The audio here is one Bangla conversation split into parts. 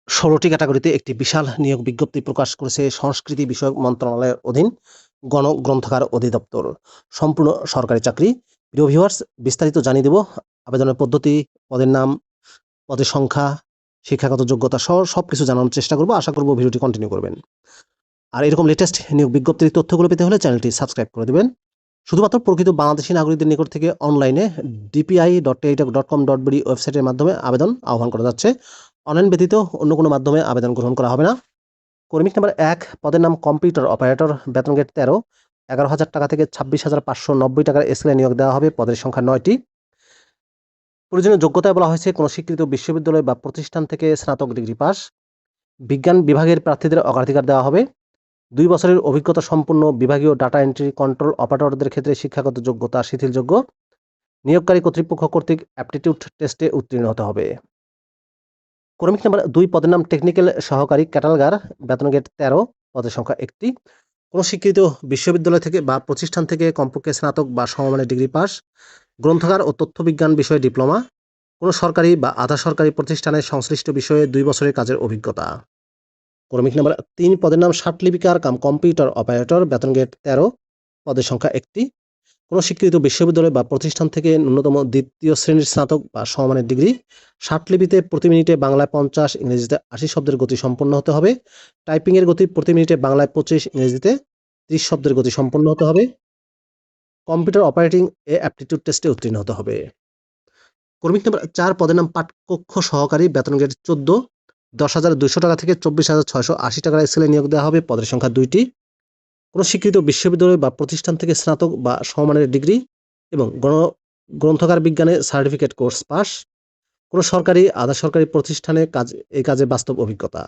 ১৬টি ক্যাটাগরিতে একটি বিশাল নিয়োগ বিজ্ঞপ্তি প্রকাশ করেছে সংস্কৃতি বিষয়ক মন্ত্রণালয়ের অধীন গণগ্রন্থাগার অধিদপ্তর। সম্পূর্ণ সরকারি চাকরি। প্রিয় ভিউয়ার্স, বিস্তারিত জানিয়ে দেব। আবেদনের পদ্ধতি, পদের নাম, পদের সংখ্যা, শিক্ষাগত যোগ্যতা সহ সবকিছু জানানোর চেষ্টা করব। আশা করব ভিডিওটি কন্টিনিউ করবেন। আর এরকম লেটেস্ট নিয়োগ বিজ্ঞপ্তির তথ্যগুলো পেতে হলে চ্যানেলটি সাবস্ক্রাইব করে দেবেন। শুধুমাত্র প্রকৃত বাংলাদেশী নাগরিকদের নিকট থেকে অনলাইনে dpi.টেলিটক.com.bd ওয়েবসাইটের মাধ্যমে আবেদন আহ্বান করা যাচ্ছে। অনলাইন ব্যতীত অন্য কোনো মাধ্যমে আবেদন গ্রহণ করা হবে না। কর্মী নাম্বার ১, পদের নাম কম্পিউটার অপারেটর, বেতন গ্রেড ১৩, ১১,০০০ টাকা থেকে ২৬,৫৯০ টাকার স্কেলে নিয়োগ দেওয়া হবে। পদের সংখ্যা ৯টি। প্রয়োজনীয় যোগ্যতায় বলা হয়েছে কোনো স্বীকৃত বিশ্ববিদ্যালয় বা প্রতিষ্ঠান থেকে স্নাতক ডিগ্রি পাস। বিজ্ঞান বিভাগের প্রার্থীদের অগ্রাধিকার দেওয়া হবে। ২ বছরের অভিজ্ঞতা সম্পন্ন বিভাগীয় ডাটা এন্ট্রি কন্ট্রোল অপারেটরদের ক্ষেত্রে শিক্ষাগত যোগ্যতা শিথিলযোগ্য। নিয়োগকারী কর্তৃপক্ষ কর্তৃক অ্যাপটিটিউড টেস্টে উত্তীর্ণ হতে হবে। কর্মী নাম্বার ২, পদের নাম টেকনিক্যাল সহকারী ক্যাটালগার, বেতন গ্রেড ১৩, পদের সংখ্যা ১টি। কোনো স্বীকৃত বিশ্ববিদ্যালয় থেকে বা প্রতিষ্ঠান থেকে কমপক্ষে স্নাতক বা সমমানের ডিগ্রি পাস, গ্রন্থাগার ও তথ্যবিজ্ঞান বিষয়ে ডিপ্লোমা, কোনো সরকারি বা আধা সরকারি প্রতিষ্ঠানের সংশ্লিষ্ট বিষয়ে ২ বছরের কাজের অভিজ্ঞতা। কর্মী নাম্বার ৩, পদের নাম ষাটলিপিকার কাম কম্পিউটার অপারেটর, বেতন গ্রেড ১৩, পদের সংখ্যা ১টি। কোনো স্বীকৃত বিশ্ববিদ্যালয় বা প্রতিষ্ঠান থেকে ন্যূনতম দ্বিতীয় শ্রেণীর স্নাতক বা সমমানের ডিগ্রি। ষাটলিপিতে প্রতি মিনিটে বাংলায় ৫০, ইংরেজিতে ৮০ শব্দের গতি সম্পন্ন হতে হবে। টাইপিংয়ের গতি প্রতি মিনিটে বাংলায় ২৫, ইংরেজিতে ৩০ শব্দের গতি সম্পন্ন হতে হবে। কম্পিউটার অপারেটিং এ অ্যাপটিটিউড টেস্টে উত্তীর্ণ হতে হবে। কর্মী নাম্বার ৪, পদের নাম পাঠকক্ষ সহকারী, বেতন গ্রেড ১৪, ১০,২০০ টাকা থেকে ২৪,৬৮০ টাকার স্কেলে নিয়োগ দেওয়া হবে। পদের সংখ্যা ২টি। কোনো স্বীকৃত বিশ্ববিদ্যালয় বা প্রতিষ্ঠান থেকে স্নাতক বা সমমানের ডিগ্রি এবং গ্রন্থাগার বিজ্ঞানে সার্টিফিকেট কোর্স পাস। কোনো সরকারি আধা সরকারি প্রতিষ্ঠানে এই কাজে বাস্তব অভিজ্ঞতা।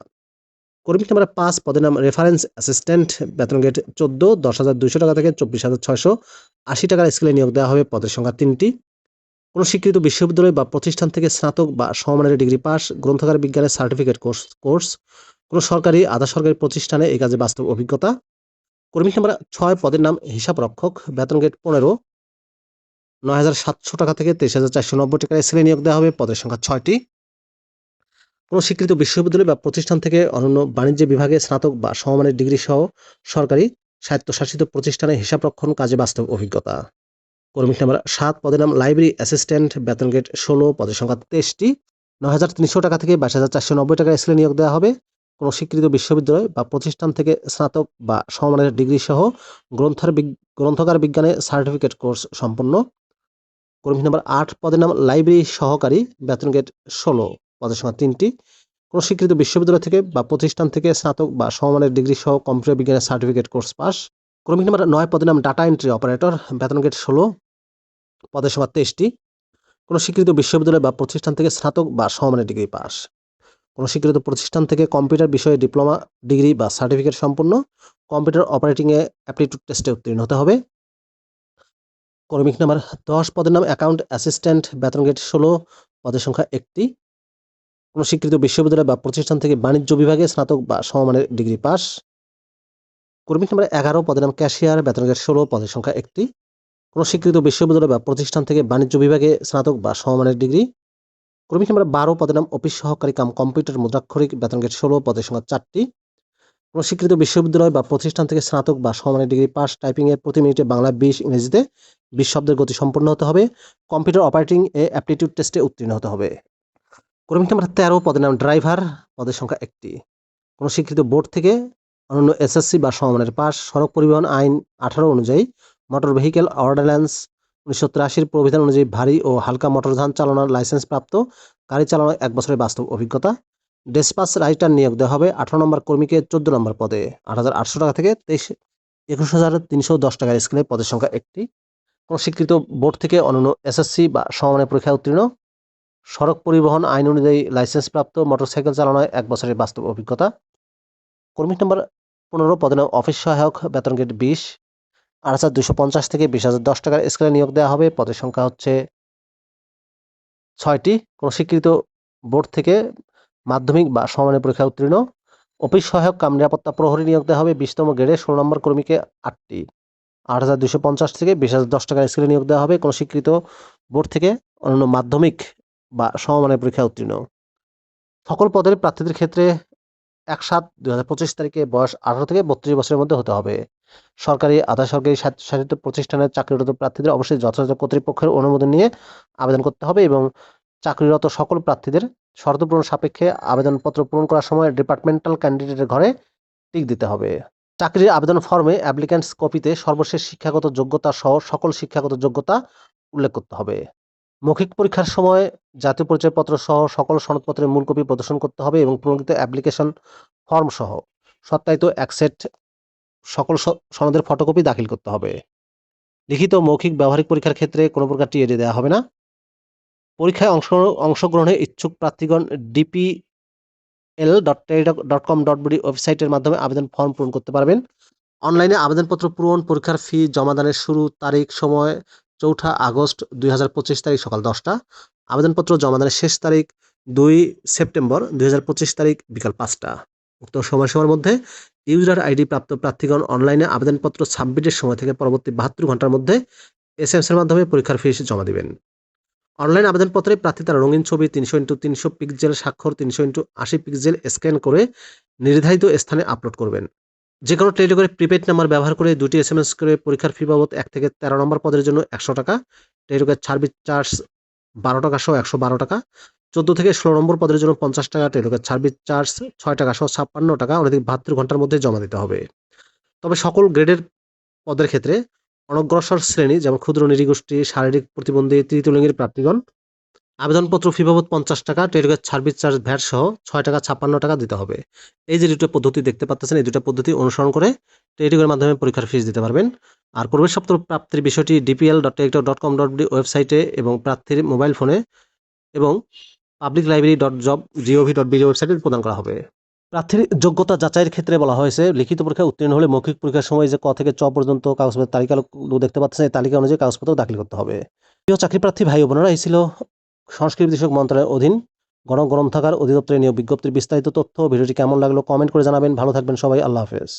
কর্মী নাম্বার ৫, পদের নাম রেফারেন্স অ্যাসিস্ট্যান্ট, বেতন গ্রেড ১৪, ১০,২০০ টাকা থেকে ২৪,৬৮০ টাকার স্কেলে নিয়োগ দেওয়া হবে। পদের সংখ্যা ৩টি। কোনো স্বীকৃত বিশ্ববিদ্যালয় বা প্রতিষ্ঠান থেকে স্নাতক বা সমমানের ডিগ্রি পাস, গ্রন্থাগার বিজ্ঞানের সার্টিফিকেট কোর্স। কোনো সরকারি আধা সরকারি প্রতিষ্ঠানে এই কাজে বাস্তব অভিজ্ঞতা। কর্মী নাম্বার ৬, পদের নাম হিসাবরক্ষক, বেতন গ্রেড ১৫, ৯,৭০০ টাকা থেকে ২৩,৪৯০ টাকার স্কেলে নিয়োগ দেওয়া হবে। পদের সংখ্যা ৬টি। কোনো স্বীকৃত বিশ্ববিদ্যালয় বা প্রতিষ্ঠান থেকে অনন্য বাণিজ্য বিভাগে স্নাতক বা সমমানের ডিগ্রি সহ সরকারি স্বায়ত্তশাসিত প্রতিষ্ঠানে হিসাবরক্ষণ কাজে বাস্তব অভিজ্ঞতা। কর্মী নাম্বার ৭, পদের নাম লাইব্রেরি অ্যাসিস্ট্যান্ট, বেতন গ্রেড ১৬, পদের সংখ্যা ২৩টি। ৯,৩০০ টাকা থেকে ২২,৪৯০ টাকার স্কেলে নিয়োগ দেওয়া হবে। কোনো স্বীকৃত বিশ্ববিদ্যালয় বা প্রতিষ্ঠান থেকে স্নাতক বা সমমানের ডিগ্রি সহ গ্রন্থাগার বিজ্ঞানে সার্টিফিকেট কোর্স সম্পন্ন। কর্মী নাম্বার ৮, পদের নাম লাইব্রেরি সহকারী, বেতন গ্রেড ১৬, পদের সংখ্যা ৩টি। কোনো স্বীকৃত বিশ্ববিদ্যালয় থেকে বা প্রতিষ্ঠান থেকে স্নাতক বা সমমানের ডিগ্রি সহ কম্পিউটার বিজ্ঞানের সার্টিফিকেট কোর্স পাস। কর্মী নাম্বার ৯, পদের নাম ডাটা এন্ট্রি অপারেটর, বেতন গ্রেড ১৬, পদের সংখ্যা ২৩টি। কোনো স্বীকৃত বিশ্ববিদ্যালয় বা প্রতিষ্ঠান থেকে স্নাতক বা সমমানের ডিগ্রি পাস। কোনো স্বীকৃত প্রতিষ্ঠান থেকে কম্পিউটার বিষয়ে ডিপ্লোমা ডিগ্রি বা সার্টিফিকেট সম্পন্ন। কম্পিউটার অপারেটিংয়ে অ্যাপটিটিউড টেস্টে উত্তীর্ণ হতে হবে। কর্মী নাম্বার ১০, পদের নাম অ্যাকাউন্ট অ্যাসিস্ট্যান্ট, বেতন গ্রেড ১৬, পদের সংখ্যা ১টি। কোনো স্বীকৃত বিশ্ববিদ্যালয় বা প্রতিষ্ঠান থেকে বাণিজ্য বিভাগে স্নাতক বা সমমানের ডিগ্রি পাস। কর্মী নাম্বার ১১, পদের নাম ক্যাশিয়ার, বেতন গ্রেড ১৬, পদের সংখ্যা ১টি। কোনো স্বীকৃত বিশ্ববিদ্যালয় বা প্রতিষ্ঠান থেকে বাণিজ্য বিভাগে স্নাতক বা সমমানের ডিগ্রি। কর্মী নাম্বার ১২, পদের নাম অফিস সহকারী কাম কম্পিউটার মুদ্রাক্ষরিক, বেতন গ্রেড ১৬, পদের সংখ্যা ৪টি। কোনো স্বীকৃত বিশ্ববিদ্যালয় বা প্রতিষ্ঠান থেকে স্নাতক বা সমমানের ডিগ্রি পাস। টাইপিংয়ে প্রতি মিনিটে বাংলায় ২০, ইংরেজিতে ২০ শব্দের গতি সম্পন্ন হতে হবে। কম্পিউটার অপারেটিং এ অ্যাপটিটিউড টেস্টে উত্তীর্ণ হতে হবে। কর্মী নাম্বার ১৩, পদের নাম ড্রাইভার, পদের সংখ্যা ১টি। কোনো স্বীকৃত বোর্ড থেকে অনন্য এসএসসি বা সমমানের পাস। সড়ক পরিবহন আইন ১৮ অনুযায়ী, মোটর ভেহিকেল অর্ডিন্যান্স ১৯৮৩ প্রবিধান অনুযায়ী ভারী ও হালকা মোটরযান চালানোর লাইসেন্স প্রাপ্ত, গাড়ি চালানোর ১ বছরের বাস্তব অভিজ্ঞতা। ডেসপাচ রাইটার নিয়োগ দেওয়া হবে ১৮ নম্বর কর্মীকে ১৪ নম্বর পদে ৮,৮০০ টাকা থেকে ২১,৩১০ টাকার স্কেলে, পদের সংখ্যা ১টি। কোনো স্বীকৃত বোর্ড থেকে অনন্য এসএসসি বা সমমানের পরীক্ষায় উত্তীর্ণ, সড়ক পরিবহন আইন অনুযায়ী লাইসেন্স প্রাপ্ত, মোটরসাইকেল চালানোর ১ বছরের বাস্তব অভিজ্ঞতা। কর্মী নাম্বার ১৫, পদের নাম অফিস সহায়ক, বেতন গ্রেড ২০, ৮,২৫০ থেকে ২০,০১০ টাকার স্কেলে নিয়োগ দেওয়া হবে। পদের সংখ্যা হচ্ছে ৬টি। কোনো স্বীকৃত বোর্ড থেকে মাধ্যমিক বা সমমানের পরীক্ষায় উত্তীর্ণ, অফিস সহায়ক কাম নিরাপত্তা প্রহরী নিয়োগ দেওয়া হবে ২০তম গ্রেডে ১৬ নম্বর কর্মীকে ৮টি, ৮,২৫০ থেকে ২০,০১০ টাকার স্কেলে নিয়োগ দেওয়া হবে। কোনো স্বীকৃত বোর্ড থেকে অনন্য মাধ্যমিক বা সমমানের পরীক্ষায় উত্তীর্ণ। সকল পদের প্রার্থীদের ক্ষেত্রে ১/৭/২০২৫ তারিখে বয়স ১৮ থেকে ৩২ বছরের মধ্যে হতে হবে। সরকারি, আধা সরকারি, স্বায়ত্তশাসিত প্রতিষ্ঠানের চাকরিরত প্রার্থীদের অবশ্যই যথাযথ কর্তৃপক্ষের অনুমোদন নিয়ে আবেদন করতে হবে এবং চাকরিরত সকল প্রার্থীদের শর্ত পূরণ সাপেক্ষে আবেদনপত্র পূরণ করার সময় ডিপার্টমেন্টাল ক্যান্ডিডেটের ঘরে টিক দিতে হবে। চাকরির আবেদন ফর্মে অ্যাপ্লিক্যান্টস কপিতে সর্বশেষ শিক্ষাগত যোগ্যতা সহ সকল শিক্ষাগত যোগ্যতা উল্লেখ করতে হবে। মৌখিক পরীক্ষার সময় জাতীয় পরিচয়পত্র সহ সকল সনদপত্রের মূল কপি প্রদর্শন করতে হবে এবং প্রণীত অ্যাপ্লিকেশন ফর্ম সহ সত্যায়িত এক সেট সকল সনদের ফটোকপি দাখিল করতে হবে। লিখিত মৌখিক ব্যবহারিক পরীক্ষার ক্ষেত্রে কোনো প্রকার টিএডি দেওয়া হবে না। পরীক্ষায় অংশগ্রহণে ইচ্ছুক প্রার্থীগণ dpl.tel.com.bd ওয়েবসাইটের মাধ্যমে আবেদন ফর্ম পূরণ করতে পারবেন। অনলাইনে আবেদনপত্র পূরণ, পরীক্ষার ফি জমাদানের শুরু তারিখ সময় ৪ আগস্ট ২০২৫ তারিখ সকাল ১০টা। আবেদনপত্র জমাদানের শেষ তারিখ ২ সেপ্টেম্বর ২০২৫ তারিখ বিকাল ৫টা। উক্ত সময়সীমার মধ্যে ইউজার আইডি প্রাপ্ত প্রার্থীগণ অনলাইনে আবেদনপত্র সাবমিটের সময় থেকে পরবর্তী ৭২ ঘন্টার মধ্যে এসএমএস এর মাধ্যমে পরীক্ষার ফি জমা দিবেন। অনলাইন আবেদনপত্রে প্রার্থী তার রঙিন ছবি ৩০০x৩০০ পিক্সেল, স্বাক্ষর ৩০০x৮০ পিক্সেল স্ক্যান করে নির্ধারিত স্থানে আপলোড করবেন। যে কোনো টেলিটকের প্রিপেড নাম্বার ব্যবহার করে ২টি এসএমএস করে পরীক্ষার ফি বাবদ ১ থেকে ১৩ নম্বর পদের জন্য ১০০ টাকা, টেলিটকের সার্ভিস চার্জ ১২ টাকা সহ ১১২ টাকা, ১৪ থেকে ১৬ নম্বর পদের জন্য ৫০ টাকা, টেলিটকের সার্ভিস চার্জ ৬ টাকা সহ ৫৬ টাকা অনধিক ৭২ ঘন্টার মধ্যে জমা দিতে হবে। তবে সকল গ্রেডের পদের ক্ষেত্রে অনগ্রসর শ্রেণী যেমন ক্ষুদ্র নৃগোষ্ঠী, শারীরিক প্রতিবন্ধী, তৃতীয় লিঙ্গের প্রার্থীগণ আবেদনপত্র ফি বাবদ ৫০ টাকা, টেলিটকের সার্ভিস চার্জ ভ্যাট সহ ৬ টাকা ৫৬ টাকা দিতে হবে। এই যে দুটো পদ্ধতি দেখতে পাচ্ছেন, এই দুটো পদ্ধতি অনুসরণ করে টেলিটকের মাধ্যমে পরীক্ষার ফিস দিতে পারবেন। আর প্রবেশপত্র প্রাপ্তির বিষয়টি dpl.tel.com.bd ওয়েবসাইটে এবং প্রার্থীর মোবাইল ফোনে এবং publiclibrary.gov.bd ওয়েবসাইটে প্রদান করা হবে। প্রার্থীর যোগ্যতা যাচাইয়ের ক্ষেত্রে বলা হয়েছে, লিখিত পরীক্ষায় উত্তীর্ণ হলে মৌখিক পরীক্ষার সময় যে ক থেকে চ পর্যন্ত কাগজপত্রের তালিকা দেখতে পাচ্ছেন, এই তালিকা অনুযায়ী কাগজপত্র দাখিল করতে হবে। প্রিয় চাকরি প্রার্থী ভাই ও বোনেরা, এই ছিল সংস্কৃতি বিষয়ক মন্ত্রণালয়ের অধীন গণগ্রন্থাগার অধিদপ্তরের নিয়োগ বিজ্ঞপ্তির বিস্তারিত তথ্য। ভিডিওটি কেমন লাগলো কমেন্ট করে জানাবেন। ভালো থাকবেন সবাই। আল্লাহ হাফেজ।